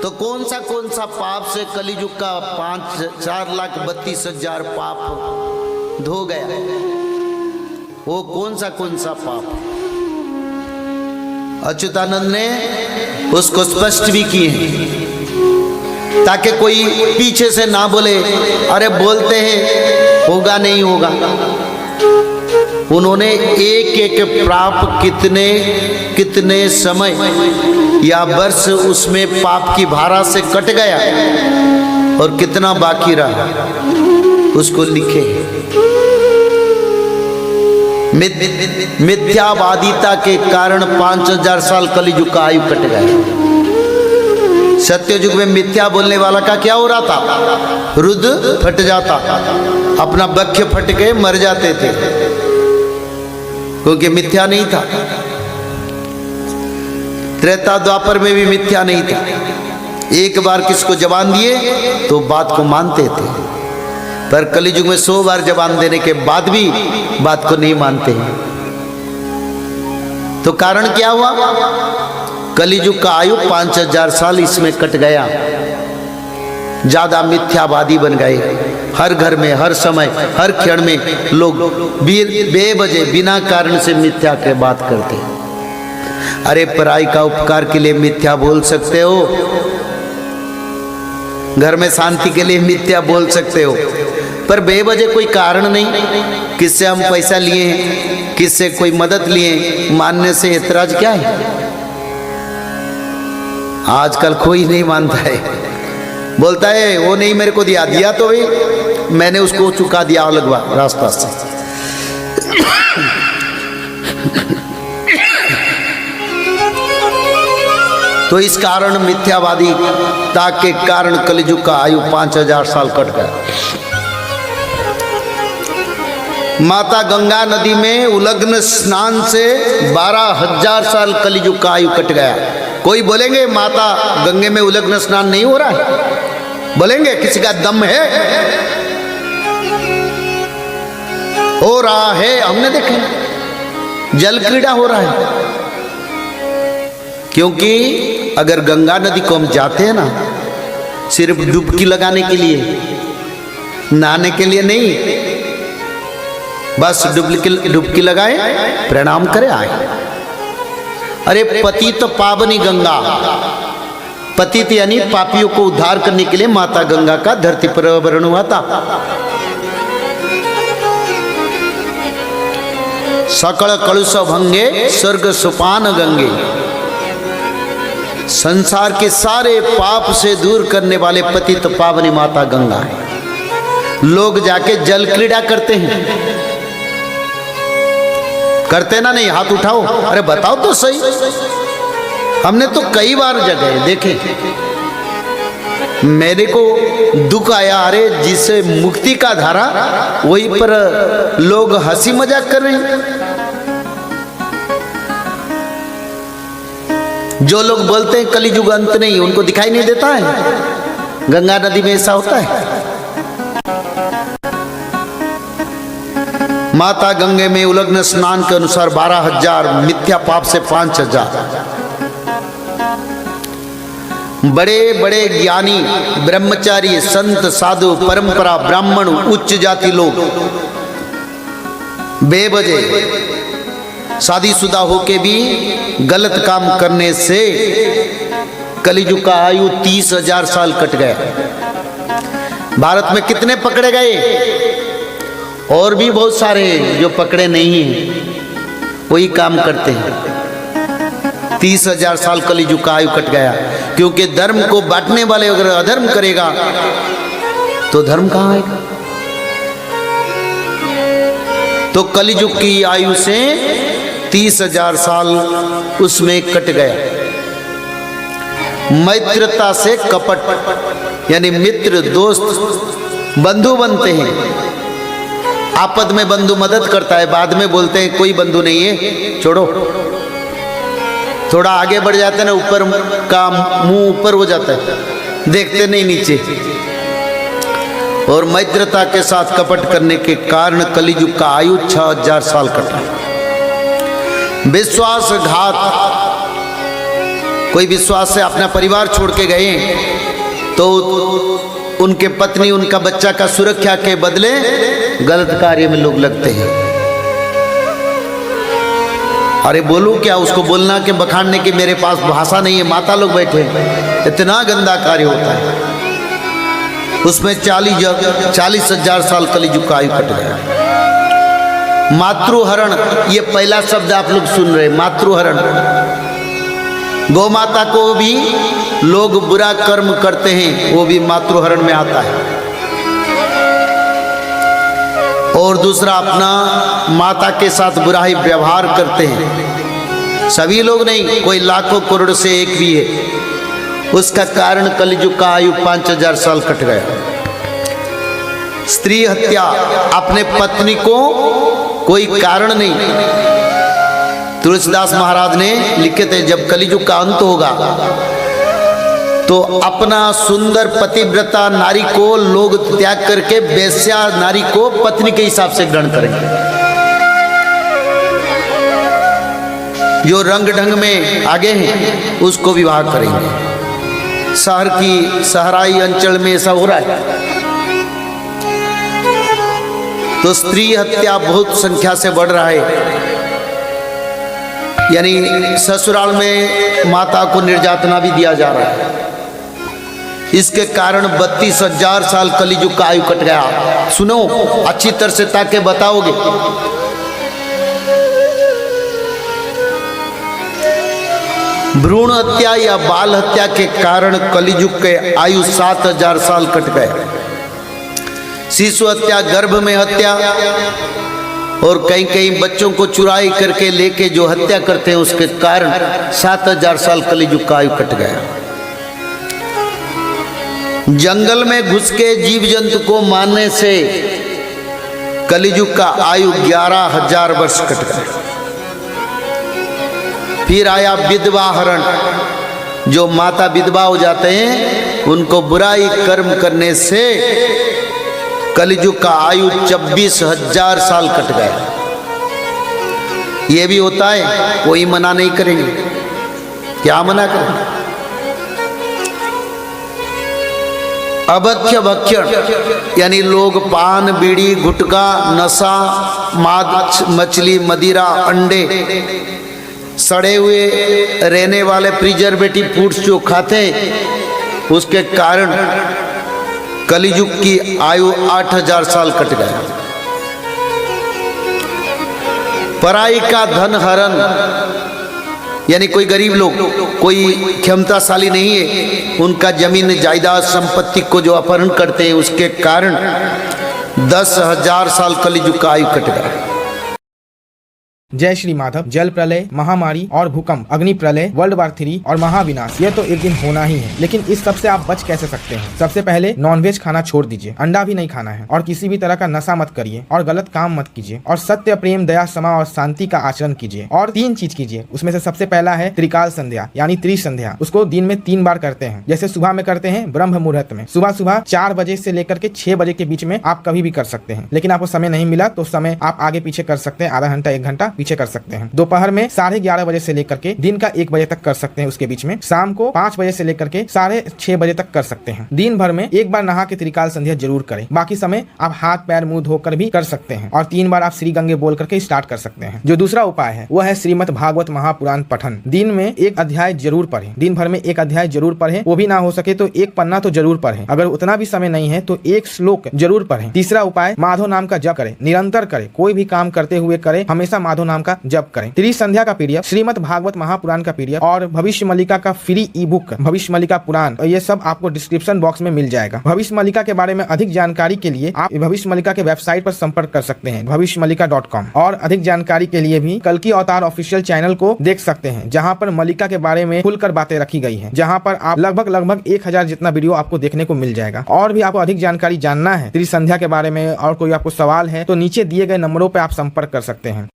तो कौन सा पाप से कलियुग का 4,32,000 पाप धो गया? वो कौन सा पाप? अच्युतानंद ने उसको स्पष्ट भी किए हैं ताकि कोई पीछे से ना बोले अरे बोलते हैं होगा नहीं होगा। उन्होंने एक एक पाप कितने समय या वर्ष उसमें पाप की धारा से कट गया और कितना बाकी रहा उसको लिखे। मिथ्यावादिता के कारण 5,000 साल कलियुग का आयु कट गया। सत्ययुग में मिथ्या बोलने वाला का क्या हो रहा था? रुद्र फट जाता, अपना वक्ष फट के मर जाते थे क्योंकि मिथ्या नहीं था। त्रेता द्वापर में भी मिथ्या नहीं था। एक बार किसको जबान दिए तो बात को मानते थे, पर कलियुग में 100 बार जबान देने के बाद भी बात को नहीं मानते हैं। तो कारण क्या हुआ? कलियुग का आयु 5,000 साल इसमें कट गया। ज्यादा मिथ्यावादी बन गए। हर घर में, हर समय, हर क्षण में लोग बेवजह बिना कारण से मिथ्या के बात करते हैं। अरे पराई का उपकार के लिए मिथ्या बोल सकते हो, घर में शांति के लिए मिथ्या बोल सकते हो, पर बेवजह कोई कारण नहीं, किससे हम पैसा लिए हैं, किससे कोई मदद लिए, मानने से ऐतराज क्या है? आजकल कोई नहीं मानता है, बोलता है वो नहीं मेरे को दिया तो भाई मैंने उसको चुका दिया अलग रास्ता से। तो इस कारण मिथ्यावादिता के कारण कलियुग का आयु 5,000 साल कट गया। माता गंगा नदी में उलग्न स्नान से 12,000 साल कलियुग का आयु कट गया। कोई बोलेंगे माता गंगे में उलग्न स्नान नहीं हो रहा है? बोलेंगे? किसी का दम है? हो रहा है, हमने देखा जल क्रीड़ा हो रहा है। क्योंकि अगर गंगा नदी को हम जाते हैं ना सिर्फ डुबकी लगाने के लिए, नहाने के लिए नहीं, बस डुबकी लगाए, प्रणाम करे, आए। अरे पतित तो पावनी गंगा, पतित यानी पापियों को उद्धार करने के लिए माता गंगा का धरती पर अवतरण हुआ था। सकल कलुष भंगे स्वर्ग सुपान गंगे, संसार के सारे पाप से दूर करने वाले पतित पावनी माता गंगा है। लोग जाके जल क्रीड़ा करते हैं, करते ना? नहीं, हाथ उठाओ, अरे बताओ तो सही। हमने तो कई बार जगह देखे, मेरे को दुख आया, अरे जिसे मुक्ति का धारा वही पर लोग हंसी मजाक कर रहे हैं। जो लोग बोलते हैं कलियुग अंत नहीं, उनको दिखाई नहीं देता है गंगा नदी में ऐसा होता है। माता गंगे में उलग्न स्नान के अनुसार 12,000, मिथ्या पाप से 5,000। बड़े बड़े ज्ञानी, ब्रह्मचारी, संत, साधु, परंपरा, ब्राह्मण, उच्च जाति लोग बेवजह शादीशुदा होके भी गलत काम करने से कलियुग का आयु 30,000 साल कट गया। भारत में कितने पकड़े गए? और भी बहुत सारे जो पकड़े नहीं हैं, वही काम करते हैं। 30,000 साल कलियुग का आयु कट गया। क्योंकि धर्म को बांटने वाले अगर अधर्म करेगा तो धर्म कहाँ आएगा? तो कलियुग की आयु से 30,000 साल उसमें कट गया। मैत्रता से कपट, यानी मित्र, दोस्त, बंधु बनते हैं। आपद में बंधु मदद करता है, बाद में बोलते हैं कोई बंधु नहीं है, छोड़ो। थोड़ा आगे बढ़ जाते हैं ना, ऊपर का मुंह ऊपर हो जाता है, देखते नहीं नीचे। और मैत्रता के साथ कपट करने के कारण कलियुग का आयु 6,000 साल कटा। विश्वासघात कोई विश्वास से अपना परिवार छोड़ के गए तो उनके पत्नी उनका बच्चा का सुरक्षा के बदले गलत कार्य में लोग लगते हैं। अरे बोलूं क्या, उसको बोलना के बखानने की मेरे पास भाषा नहीं है, माता लोग बैठे हैं, इतना गंदा कार्य होता है। उसमें 40,000 साल कलिजुग का आयु कट गया। मातृहरण, ये पहला शब्द आप लोग सुन रहे, मातृहरण। गौ माता को भी लोग बुरा कर्म करते हैं, वो भी मातृहरण में आता है। और दूसरा, अपना माता के साथ बुरा ही व्यवहार करते हैं। सभी लोग नहीं, कोई लाखों करोड़ से एक भी है। उसका कारण कलिजुग का आयु 5,000 साल कट गया। स्त्री हत्या, अपने पत्नी को कोई कारण नहीं। तुलसीदास महाराज ने लिखे थे, जब कलिजुग का अंत होगा तो अपना सुंदर पतिव्रता नारी को लोग त्याग करके वेश्या नारी को पत्नी के हिसाब से ग्रहण करेंगे। जो रंग ढंग में आगे हैं उसको विवाह करेंगे। शहर की सहराई अंचल में ऐसा हो रहा है। तो स्त्री हत्या बहुत संख्या से बढ़ रहा है। यानी ससुराल में माता को निर्यातना भी दिया जा रहा है। इसके कारण 32,000 साल कलिजुग का आयु कट गया। सुनो अच्छी तरह से ताकि बताओगे। भ्रूण हत्या या बाल हत्या के कारण कलिजुग के आयु 7,000 साल कट गए। शिशु हत्या, गर्भ में हत्या, और कहीं कहीं बच्चों को चुराई करके लेके जो हत्या करते हैं उसके कारण 7,000 साल कलिजुग का आयु कट गया। जंगल में घुस के जीव जंतु को मारने से कलिजुग का आयु 11,000 वर्ष कट गया। फिर आया विधवा हरण, जो माता विधवा हो जाते हैं उनको बुराई कर्म करने से कलिजुग का आयु 24,000 साल कट गया। ये भी होता है, कोई मना नहीं करेंगे। क्या मना करेंगे? अभक्ष्य भक्षण, यानी लोग पान बीड़ी गुटखा नशा मांस मछली मदिरा अंडे सड़े हुए रहने वाले प्रिजर्वेटिव फूड्स जो खाते हैं उसके कारण कलिजुग की आयु 8,000 साल कट गया। पराई का धन हरण, यानी कोई गरीब लोग, कोई क्षमताशाली नहीं है, उनका जमीन जायदाद संपत्ति को जो अपहरण करते हैं उसके कारण 10,000 साल कलिजुग का आयु कट गया। जय श्री माधव। जल प्रलय, महामारी और भूकंप, अग्नि प्रलय, वर्ल्ड वार 3 और महाविनाश, ये तो एक दिन होना ही है। लेकिन इस सब से आप बच कैसे सकते हैं? सबसे पहले नॉनवेज खाना छोड़ दीजिए, अंडा भी नहीं खाना है, और किसी भी तरह का नशा मत करिए, और गलत काम मत कीजिए, और सत्य प्रेम दया क्षमा और शांति का आचरण कीजिए। और 3 चीज कीजिए, उसमें से सबसे पहला है त्रिकाल संध्या यानी त्रिसंध्या। उसको दिन में 3 बार करते हैं। जैसे सुबह में करते हैं ब्रह्म मुहूर्त में, सुबह 4 बजे से लेकर के 6 बजे के बीच में आप कभी भी कर सकते हैं। लेकिन आपको समय नहीं मिला तो समय आप आगे पीछे कर सकते हैं, आधा घंटा 1 घंटा पीछे कर सकते हैं। दोपहर में 11:30 बजे से लेकर के दिन का 1 बजे तक कर सकते हैं उसके बीच में। शाम को 5 बजे से लेकर के 6:30 बजे तक कर सकते हैं। दिन भर में 1 बार नहा के त्रिकाल संध्या जरूर करें। बाकी समय आप हाथ पैर मुंह धोकर भी कर सकते हैं, और 3 बार आप श्री गंगे बोल करके स्टार्ट कर सकते हैं। जो दूसरा उपाय है वो है श्रीमद् भागवत महापुराण पठन। दिन में 1 अध्याय जरूर पढ़ें। दिन भर में 1 अध्याय जरूर पढ़ें। वो भी ना हो सके तो 1 पन्ना तो जरूर पढ़ें। अगर उतना भी समय नहीं है तो 1 श्लोक जरूर पढ़ें। तीसरा उपाय, माधव नाम का जप करें, निरंतर करें, कोई भी काम करते हुए करें, हमेशा माधव नाम का जप करें। त्रिसंध्या का पीडीएफ, श्रीमद् भागवत महापुराण का पीडीएफ और भविष्य मल्लिका का फ्री ई बुक भविष्य मल्लिका पुराण, ये सब आपको डिस्क्रिप्शन बॉक्स में मिल जाएगा। भविष्य मल्लिका के बारे में अधिक जानकारी के लिए आप भविष्य मल्लिका के वेबसाइट पर संपर्क कर सकते हैं, bhavishyamalika.com। और अधिक जानकारी के लिए भी कल्कि अवतार ऑफिशियल चैनल को देख सकते हैं, जहां पर मल्लिका के बारे में खुलकर बातें रखी गई है, जहां पर आप लगभग 1000 जितना वीडियो आपको देखने को मिल जाएगा। और भी आपको अधिक जानकारी जानना है त्रिसंध्या के बारे में और कोई आपको सवाल है तो नीचे दिए गए नंबरों पर आप संपर्क कर सकते हैं।